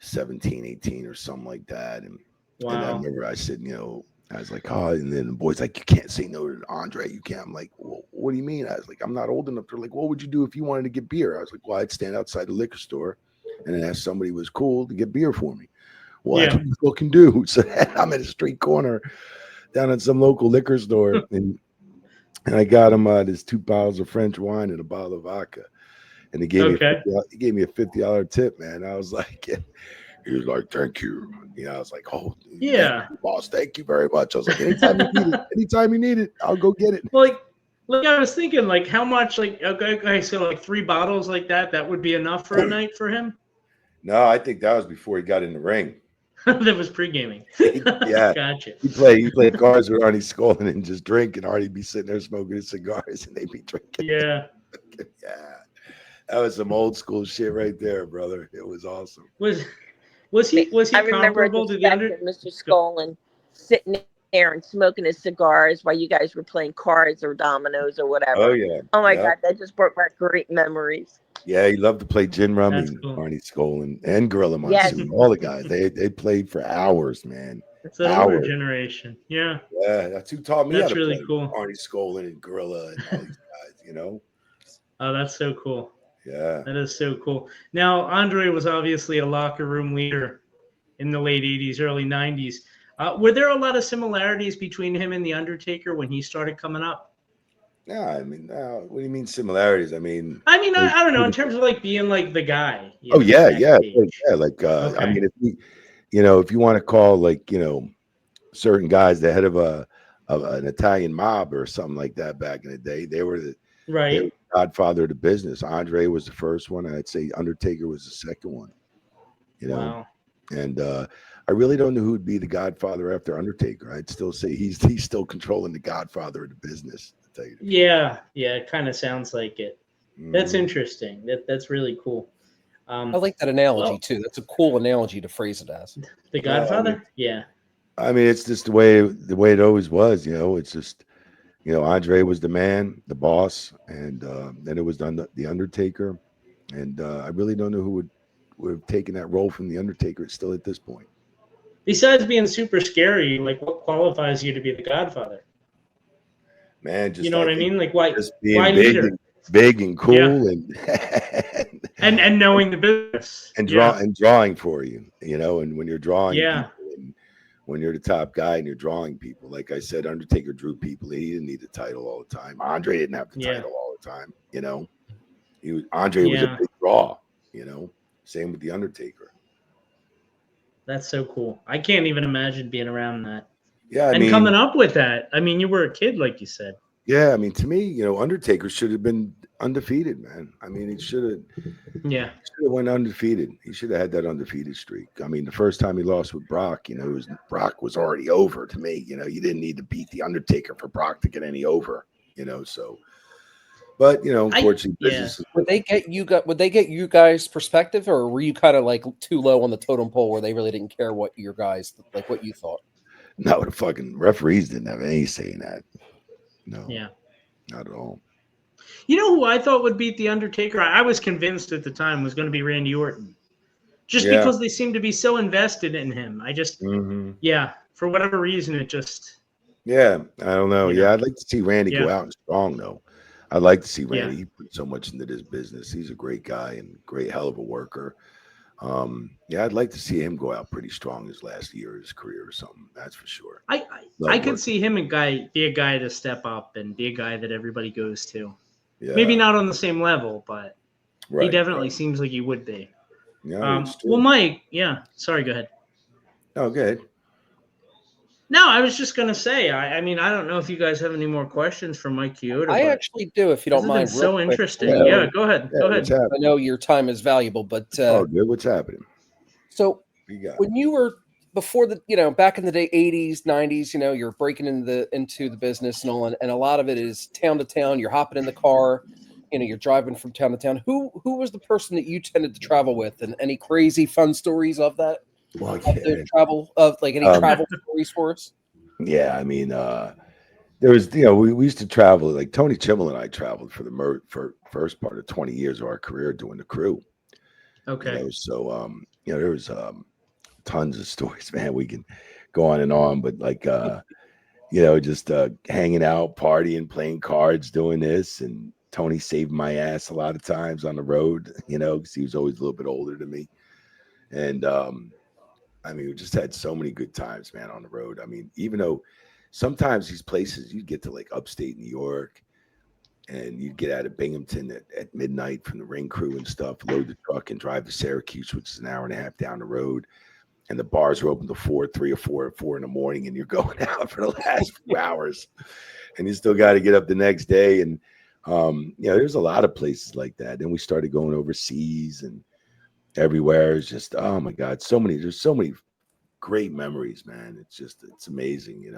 17, 18 or something like that. And I Wow. remember I said, I was like, oh, and then the boys like, you can't say no to Andre. You can't. I'm like, well, what do you mean? I was like, I'm not old enough. They're like, what would you do if you wanted to get beer? I was like, well, I'd stand outside the liquor store and then ask somebody who was cool to get beer for me. Well, that's Yeah. what you fucking do. So I'm at a street corner down at some local liquor store, and I got him this 2 bottles of French wine and a bottle of vodka, and he gave Okay. me a $50 tip, man. I was like, he was like, thank you. I was like, oh, Yeah. man, boss, thank you very much. I was like, anytime you need it, I'll go get it. Well, like I was thinking, like how much, like okay, so like 3 bottles like that would be enough for a night for him. No, I think that was before he got in the ring. That was pre-gaming. Yeah, Gotcha. he played cards with Arnie Skolin and just drink, and Arnie be sitting there smoking his cigars, and they be drinking. Yeah. Yeah, that was some old school shit right there, brother. It was awesome. Was he I remember comparable to the under? Mr. Skolin sitting there and smoking his cigars while you guys were playing cards or dominoes or whatever. Oh yeah. Oh my Yep. God, that just brought back great memories. Yeah, he loved to play gin rummy, That's cool. Arnie Skolin and Gorilla Yes. Monsoon. All the guys, they played for hours, man. It's that older Hours. generation. Yeah. Yeah, that's who taught me That's how to really play. cool. Arnie Skolin and Gorilla and all these guys, Oh, that's so cool. Yeah. That is so cool. Now, Andre was obviously a locker room leader in the late 80s, early 90s. Were there a lot of similarities between him and The Undertaker when he started coming up? Yeah, I mean, what do you mean similarities? I mean, I don't know, in terms of like being like the guy. oh yeah. Like, Okay. I mean, if you want to call like certain guys the head of an Italian mob or something like that back in the day, they were the Right. godfather of the business. Andre was the first one. I'd say Undertaker was the second one. Wow. And I really don't know who would be the godfather after Undertaker. I'd still say he's still controlling the godfather of the business. To tell you the truth. Yeah, it kind of sounds like it. That's Mhm. interesting. That's really cool. I like that analogy too. That's a cool analogy to phrase it as. The Godfather? Yeah. I mean, it's just the way it always was. It's just Andre was the man, the boss, and then it was the Undertaker, and I really don't know who would have taken that role from the Undertaker still at this point. Besides being super scary, like what qualifies you to be the Godfather? Man, just You know what I mean? Like why just being why big leader? big and cool and knowing the business and drawing for you, and when you're drawing people, and when you're the top guy and you're drawing people, like I said, Undertaker drew people. He didn't need the title all the time. Andre didn't have the title all the time. Andre was a big draw. Same with the Undertaker. That's so cool. I can't even imagine being around that. Yeah, coming up with that. I mean, you were a kid, like you said. Yeah, I mean, to me, Undertaker should have been undefeated, man. I mean, he should have went undefeated. He should have had that undefeated streak. I mean, the first time he lost with Brock, Brock was already over to me. You didn't need to beat the Undertaker for Brock to get any over. So. But unfortunately, business. Would they get you guys perspective, or were you kind of like too low on the totem pole where they really didn't care what your guys what you thought? No, the fucking referees didn't have any say in that. No. Yeah. Not at all. You know who I thought would beat the Undertaker? I was convinced at the time was going to be Randy Orton, just because they seemed to be so invested in him. I just, for whatever reason, it just. Yeah, I don't know. Yeah, I'd like to see Randy go out and strong though. I'd like to see Randy. He put so much into this business. He's a great guy and great hell of a worker. I'd like to see him go out pretty strong his last year of his career or something. That's for sure. I could see him be a guy to step up and be a guy that everybody goes to. Yeah. Maybe not on the same level, but he definitely seems like he would be. Yeah. Well, Mike, sorry, go ahead. Oh, go ahead. No, I was just gonna say. I mean, I don't know if you guys have any more questions for Mike Chioda. I but actually do, if you this don't has been mind, real so quick. interesting. Yeah. Yeah, go ahead. Yeah, Go what's ahead. I happening? know your time is valuable, but Oh, good. What's happening? so What you got? when you were before the, back in the day, 80s, 90s, you're breaking into the business and all, and a lot of it is town to town. You're hopping in the car, you're driving from town to town. Who was the person that you tended to travel with, and any crazy fun stories of that? Well, Of those travel, of like any travel stories for us? yeah. I mean, there was, we used to travel. Like Tony Chimmel and I traveled for the first part of 20 years of our career doing the crew. Okay. So there was tons of stories, man. We can go on and on, but like just hanging out, partying, playing cards, doing this, and Tony saved my ass a lot of times on the road, because he was always a little bit older than me. And I mean, we just had so many good times, man, on the road. I mean, even though sometimes these places you'd get to like upstate New York and you'd get out of Binghamton at midnight from the ring crew and stuff, load the truck and drive to Syracuse, which is an hour and a half down the road. And the bars are open till 3 or 4 in the morning, and you're going out for the last few hours, and you still got to get up the next day. And there's a lot of places like that. Then we started going overseas and everywhere. It's just, oh my God, there's so many great memories, man. It's amazing, It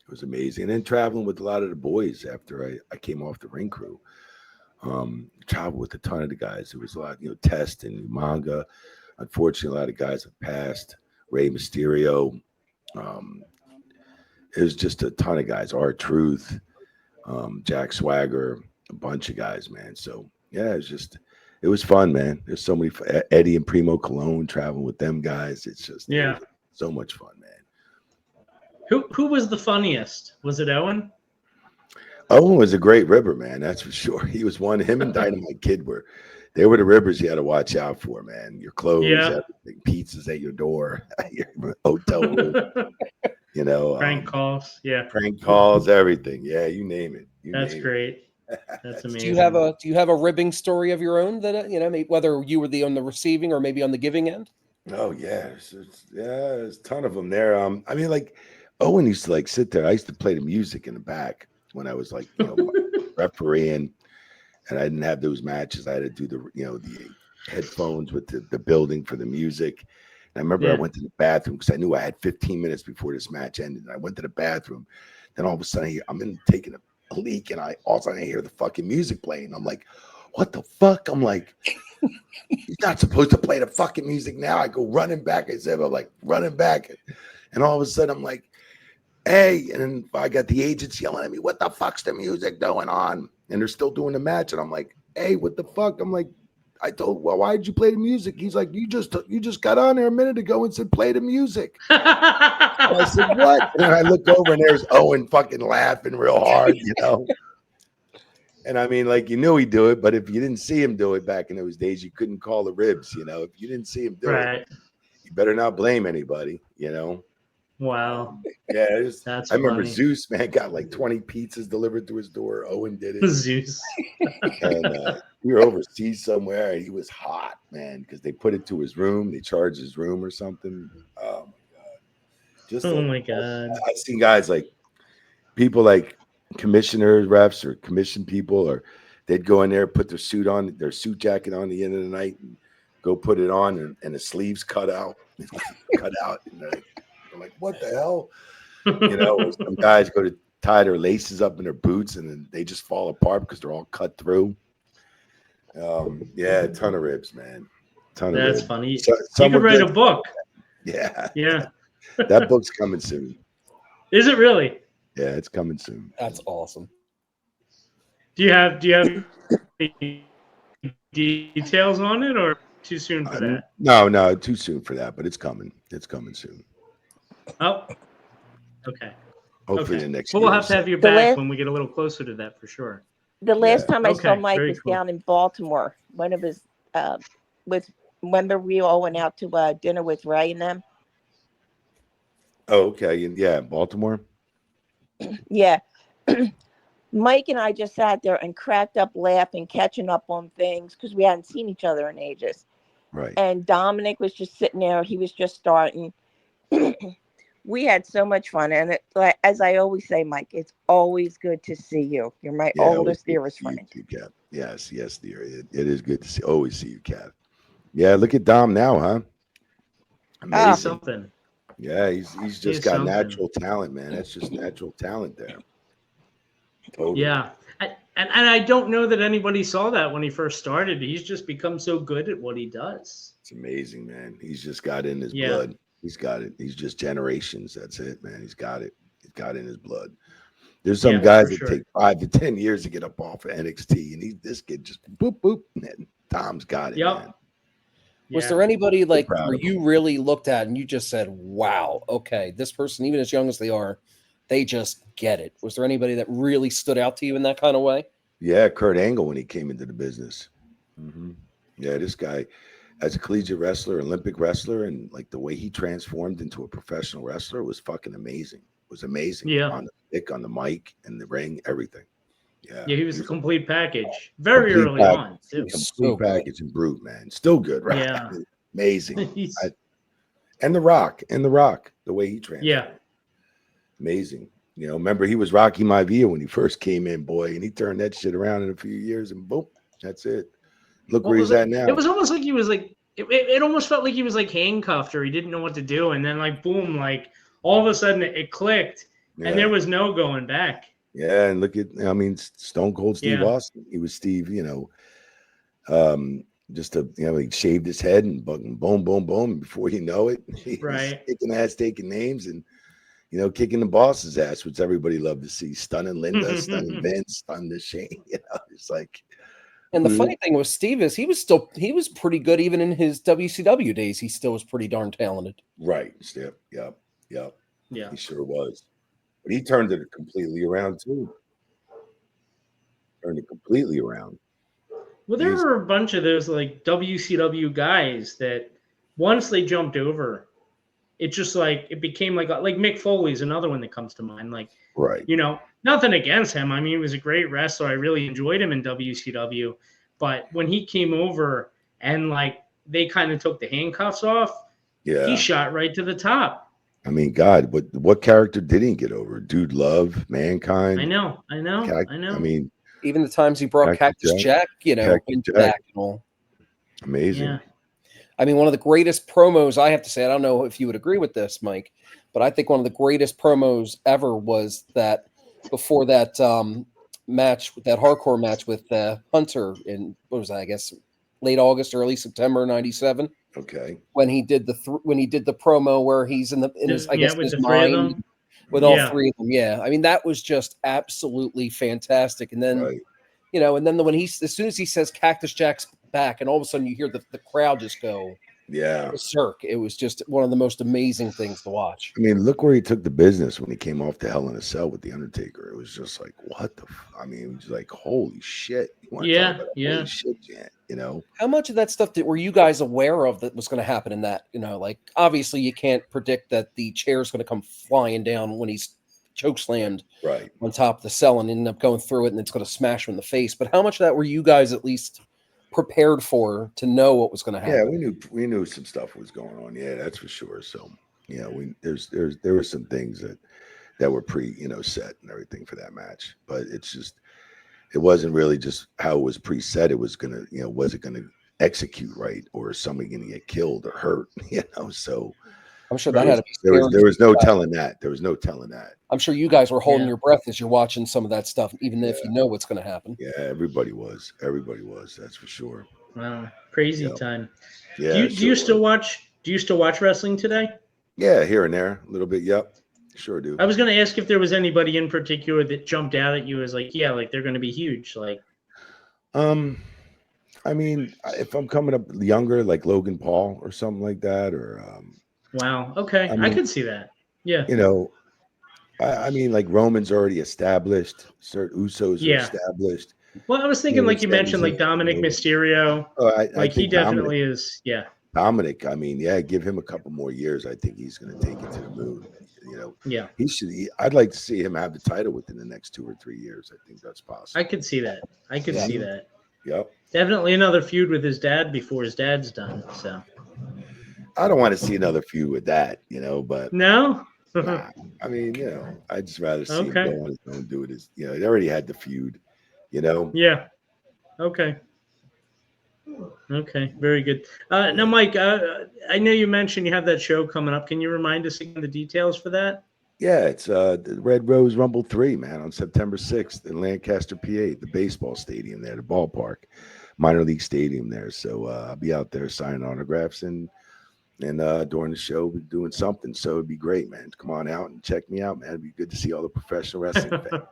was amazing. And then traveling with a lot of the boys after I came off the ring crew. Traveled with a ton of the guys. There was a lot, Test and Umaga. Unfortunately, a lot of guys have passed. Rey Mysterio. It was just a ton of guys. R-Truth, Jack Swagger, a bunch of guys, man. So yeah, it was fun, man. There's so many Eddie and Primo Cologne traveling with them guys. It's just Yeah. so much fun, man. Who was the funniest? Was it Owen? Owen was a great ribber, man. That's for sure. He was one. Him and Dynamite Kid were the ribbers you had to watch out for, man. Your clothes, Yeah. everything, pizzas at your door, your hotel room, Prank calls. Yeah. prank calls, everything. Yeah, you name it. That's great. That's amazing. Do you have a ribbing story of your own that maybe whether you were on the receiving or maybe on the giving end? Oh yeah, there's a ton of them there. I mean, like Owen used to like sit there. I used to play the music in the back when I was like, refereeing, and I didn't have those matches. I had to do the headphones with the building for the music. And I remember I went to the bathroom because I knew I had 15 minutes before this match ended. And I went to the bathroom. Then all of a sudden, I'm taking a leak, and all of a sudden I hear the fucking music playing. I'm like, what the fuck? I'm like, you're not supposed to play the fucking music now. I go running back. I'm like running back. And all of a sudden I'm like, hey, and then I got the agents yelling at me, what the fuck's the music going on? And they're still doing the match. And I'm like, hey, what the fuck? I'm like, why did you play the music? He's like, you just got on there a minute ago and said, play the music. And I said, what? And then I look over and there's Owen fucking laughing real hard, And I mean, like, you knew he'd do it, but if you didn't see him do it back in those days, you couldn't call the ribs, If you didn't see him do it, you better not blame anybody, Wow. Yeah, I remember funny. Zeus, man, got like 20 pizzas delivered to his door. Owen did it. Zeus. And we were overseas somewhere, and he was hot, man, because they put it to his room. They charged his room or something. Oh, my God. I've seen guys like people like commissioners, refs, or commission people, or they'd go in there, put their suit jacket on the end of the night, and go put it on, and the sleeves cut out. And they're like, what the hell? Some guys go to tie their laces up in their boots, and then they just fall apart because they're all cut through. Yeah, a ton of ribs, man. That's funny. You could write a book. Yeah. Yeah. That book's coming soon. Is it really? Yeah, it's coming soon. That's awesome. Do you have any details on it, or too soon for that? No, too soon for that, but it's coming. It's coming soon. Oh, okay. Hopefully the next year. We'll have to have you back when we get a little closer to that for sure. The last time I saw Mike was cool. down in Baltimore. One of his remember we all went out to dinner with Ray and them? Oh, okay. Yeah, Baltimore. Yeah. Mike and I just sat there and cracked up laughing, catching up on things because we hadn't seen each other in ages. Right. And Dominic was just sitting there. He was just starting. We had so much fun, and like as I always say, Mike, it's always good to see you. You're my Yeah, always oldest, good to dearest see you friend. too, Cap. Yes, yes, dear. It is good to see. Always see you, Cap. Yeah, look at Dom now, huh? Ah, He's Amazing. something. Yeah, he's just He's got something. natural talent, man. That's just natural talent there. Totally. Yeah. And I don't know that anybody saw that when he first started. He's just become so good at what he does. It's amazing, man. He's just got it in his Yeah. blood. He's got it. He's just generations. That's it, man. He's got it. He's got it in his blood. There's some Yeah, guys for that sure. take 5 to 10 years to get up off of NXT, and this kid just boop boop. And Tom's got it, Yep. man. Was Yeah. there anybody So like proud where of him. you really looked at and you just said, "Wow, okay, this person, even as young as they are, they just get it"? Was there anybody that really stood out to you in that kind of way? Yeah, Kurt Angle when he came into the business. Yeah, this guy, as a collegiate wrestler, Olympic wrestler, and like the way he transformed into a professional wrestler was fucking amazing. It was amazing Yeah. on the stick, on the mic, in the ring, everything. Yeah, Yeah, he was he the was a complete package. Very complete early package, on, too. So complete good. package and brute, man. Still good, right? Yeah. Amazing. He's And the Rock, the way he transformed, yeah. amazing. You know, remember he was Rocky Maivia when he first came in, boy, and he turned that shit around in a few years, and boom, that's it. Look What where was he's it? at now. It was almost like he was like it almost felt like he was like handcuffed or he didn't know what to do, and then like boom, like all of a sudden it clicked and there Yeah, was no going back. yeah, and look at, I mean, Stone Cold Steve Yeah. Austin. He was Steve, just he shaved his head and boom, boom, boom, boom. And before you know it, he was Right. kicking ass, taking names, and kicking the boss's ass, which everybody loved to see. Stunning Linda, stunning Vince, stunning the Shane. It's like. And the funny thing with Steve is he was pretty good even in his WCW days. He still was pretty darn talented. Right. Yep. Yep. Yep. Yeah. He sure was. But he turned it completely around too. Turned it completely around. Well, there were a bunch of those like WCW guys that once they jumped over, it just like it became like Mick Foley's another one that comes to mind. Like, Right. Nothing against him. I mean, he was a great wrestler. I really enjoyed him in WCW. But when he came over and like they kind of took the handcuffs off, Yeah. he shot right to the top. I mean, God, what character did he get over? Dude, Love, Mankind. I know. I mean, even the times he brought Cactus Jack, into back and all. Amazing. Yeah. I mean, one of the greatest promos, I have to say, I don't know if you would agree with this, Mike, but I think one of the greatest promos ever was that before that match, that hardcore match with Hunter in, what was that, I guess, late August, early September '97. Okay. When he did the promo where he's in his mind with all three of them. Yeah. I mean, that was just absolutely fantastic. And then, right. And then when as soon as he says Cactus Jack's back, and all of a sudden you hear the crowd just go, berserk. It was just one of the most amazing things to watch. I mean, look where he took the business when he came off the Hell in a Cell with the Undertaker. It was just like, what the? I mean, it was like, holy shit. Holy shit, Jan. How much of that stuff were you guys aware of that was going to happen in that? Like obviously you can't predict that the chair's going to come flying down when he's chokeslammed on top of the cell and end up going through it, and it's going to smash him in the face. But how much of that were you guys at least prepared for to know what was going to happen? Yeah, we knew some stuff was going on. Yeah, that's for sure. So there were some things that were set and everything for that match, but it wasn't really just how it was preset. It was gonna, was it gonna execute right, or is somebody gonna get killed or hurt? So I'm sure that had to be there was no telling that. There was no telling that. I'm sure you guys were holding your breath as you're watching some of that stuff, even if you know what's going to happen. Yeah, everybody was. That's for sure. Wow, crazy time. Yeah. Do you still watch? Do you still watch wrestling today? Yeah, here and there, a little bit. Yep, sure do. I was going to ask if there was anybody in particular that jumped out at you as like, yeah, like they're going to be huge. Like, I mean, if I'm coming up younger, like Logan Paul or something like that, or wow, okay, I could see that. Yeah, I mean, like Roman's already established. Certain Usos are established. Well, I was thinking, like you mentioned, like Dominic Mysterio. I he definitely is. Yeah. Dominic, I mean, give him a couple more years. I think he's going to take it to the moon. Yeah. He should. I'd like to see him have the title within the next 2 or 3 years. I think that's possible. I could see that. See that. Yep. Definitely another feud with his dad before his dad's done. So. I don't want to see another feud with that, but no. Nah, I mean, I'd just rather see him Okay. go on his own, do it as he already had the feud, Yeah. Okay. Okay. Very good. Now, Mike, I know you mentioned you have that show coming up. Can you remind us again the details for that? Yeah, it's the Red Rose Rumble 3, man, on September 6th in Lancaster, PA, the baseball stadium there, the ballpark, minor league stadium there. So I'll be out there signing autographs and during the show we're doing something. So it'd be great, man. Come on out and check me out, man. It'd be good to see all the professional wrestling fans.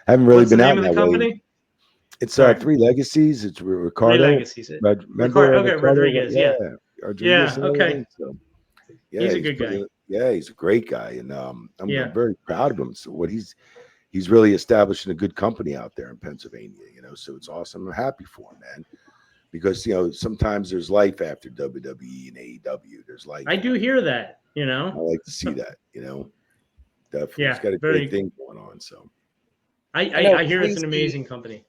Haven't really What's the been out name of that the way. company? It's Sorry. Three Legacies. It's Three Ricardo. Legacies. Remember Okay, Ricardo? Rodriguez. Yeah. Rodriguez Yeah. and Okay. everything. So yeah, He's a good guy. He's a great guy, and I'm Yeah. very proud of him. So what he's really establishing a good company out there in Pennsylvania. So it's awesome. I'm happy for him, man. Because sometimes there's life after WWE and AEW. There's life. I do hear that. I like to see that. Definitely. Yeah, He's got a great thing going on. So I hear it's an amazing company.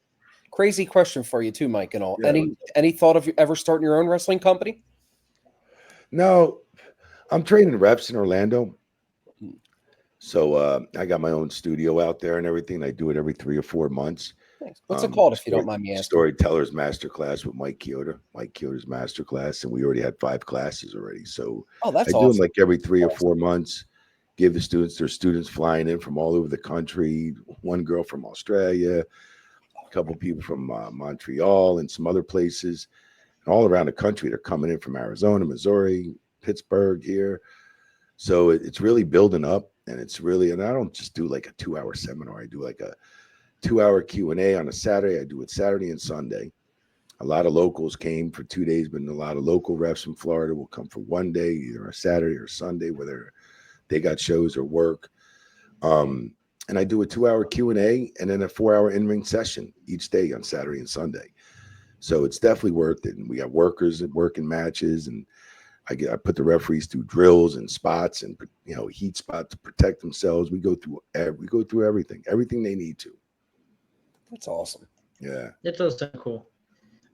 Crazy question for you too, Mike. And all. Yeah. Any thought of you ever starting your own wrestling company? No, I'm training reps in Orlando. So I got my own studio out there and everything. I do it every 3 or 4 months. Thanks. What's it called, if you don't mind me asking? Storytellers Masterclass with Mike Chioda. Mike Chioda's Masterclass, and we already had 5 classes already. So that's I do awesome. them like every 3 or 4 months. Give the students, there's students flying in from all over the country. One girl from Australia, a couple people from Montreal, and some other places, and all around the country. They're coming in from Arizona, Missouri, Pittsburgh here. So it's really building up, and I don't just do like a 2-hour seminar. I do like a 2-hour Q&A on a Saturday. I do it Saturday and Sunday. A lot of locals came for 2 days, but a lot of local refs from Florida will come for 1 day, either a Saturday or Sunday, whether they got shows or work. And I do a 2-hour Q&A and then a 4-hour in-ring session each day on Saturday and Sunday. So it's definitely worth it. And we have workers that work in matches, and I put the referees through drills and spots and heat spots to protect themselves. We go through everything they need to. That's awesome. Yeah, it does sound cool.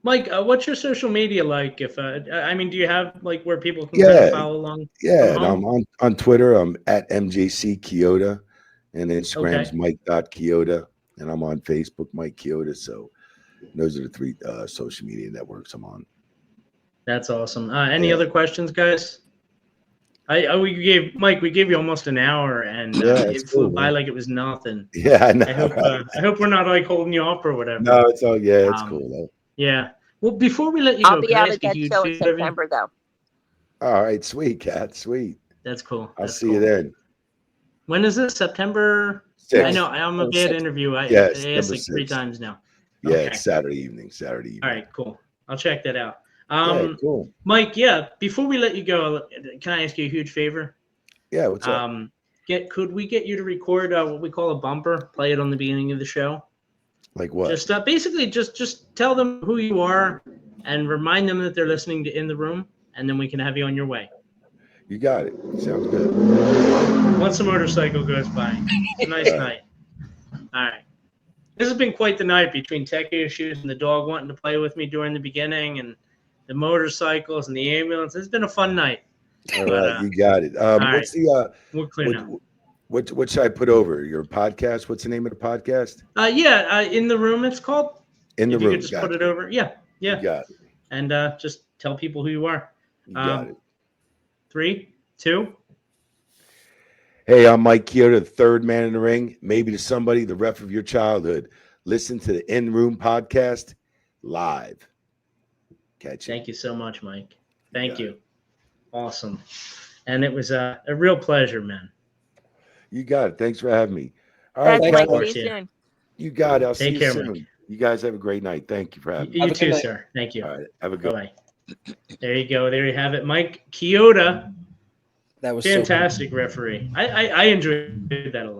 Mike, what's your social media like? If do you have like where people can kind of follow along? Yeah, and I'm on Twitter. I'm at MJC Chioda, and Instagram's Mike.Chioda, and I'm on Facebook, Mike Chioda. So those are the 3 social media networks I'm on. That's awesome. Any other questions, guys? We gave you almost an hour, and it flew by like it was nothing. Yeah, I know. I hope we're not like holding you up or whatever. No, it's all it's cool though. Yeah. Well, before we let you go, I'll be out at that show in favor? September, though. All right, sweet, Kat, sweet. That's cool. I'll see you then. When is this? September? 6th. I know I'm a bad interview. I asked like 3 times now. Yeah, it's Saturday evening. All right, cool. I'll check that out. Cool. Mike, before we let you go, can I ask you a huge favor? Yeah, what's up? Could we get you to record what we call a bumper, play it on the beginning of the show? Like what? Just basically just tell them who you are and remind them that they're listening to In the Room, and then we can have you on your way. You got it. Sounds good. Once the motorcycle goes by. It's a nice night. All right. This has been quite the night between tech issues and the dog wanting to play with me during the beginning and the motorcycles and the ambulance. It's been a fun night. All right, you got it. What's the we'll clear now. What should I put over your podcast? What's the name of the podcast? In the Room. It's called. In the Room. You could just put it over. Yeah. You got it. And just tell people who you are. You got it. 3, 2. Hey, I'm Mike Chioda, the 3rd man in the ring. Maybe to somebody, the ref of your childhood. Listen to the In Room podcast live. Catch you. Thank you so much, Mike. Thank you. Awesome. And it was a real pleasure, man. You got it. Thanks for having me. All That's right, Mike. Kat. See you soon. You got it. I'll see Take you care, soon. Mike. You guys have a great night. Thank you for having me. You too, sir. Thank you. All right. Have a good one. There you go. There you have it. Mike Chioda. That was fantastic referee. I enjoyed that a lot.